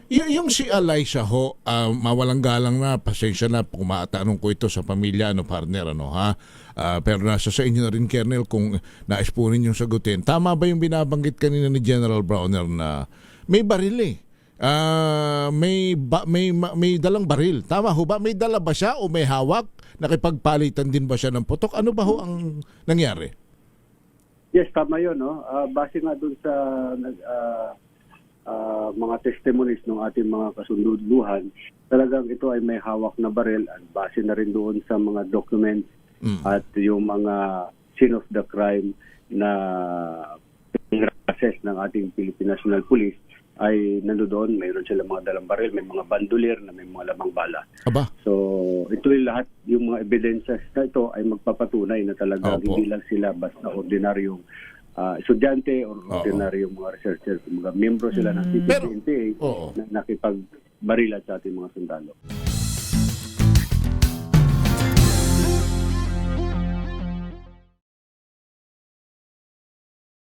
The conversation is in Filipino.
Yung si Alyssa ho, mawalang galang na, pasensya na, kumatanong ko ito sa pamilya, partner, ha? Pero nasa sa inyo na rin, Colonel, kung nais po ninyong sagutin. Tama ba yung binabanggit kanina ni General Browner na may baril may dalang baril. Tama ho ba? May dala ba siya o may hawak? Nakipagpalitan din ba siya ng putok? Ano ba ho ang nangyari? Yes, tama yun. No? Base nga dun sa mga testimonies ng ating mga kasunduluhan, talagang ito ay may hawak na baril at base na rin doon sa mga documents at yung mga scene of the crime na assess ng ating Philippine National Police ay nandoon, mayroon sila mga dalang baril, may mga bandoleer na may mga lamang bala. Aba. So, ito yung lahat, yung mga evidences na ito ay magpapatunay na talaga hindi lang sila basta ordinaryong estudyante o ordinaryong mga researchers, mga membro sila ng CPP-NPA na nakipagbarilan sa ating mga sundalo.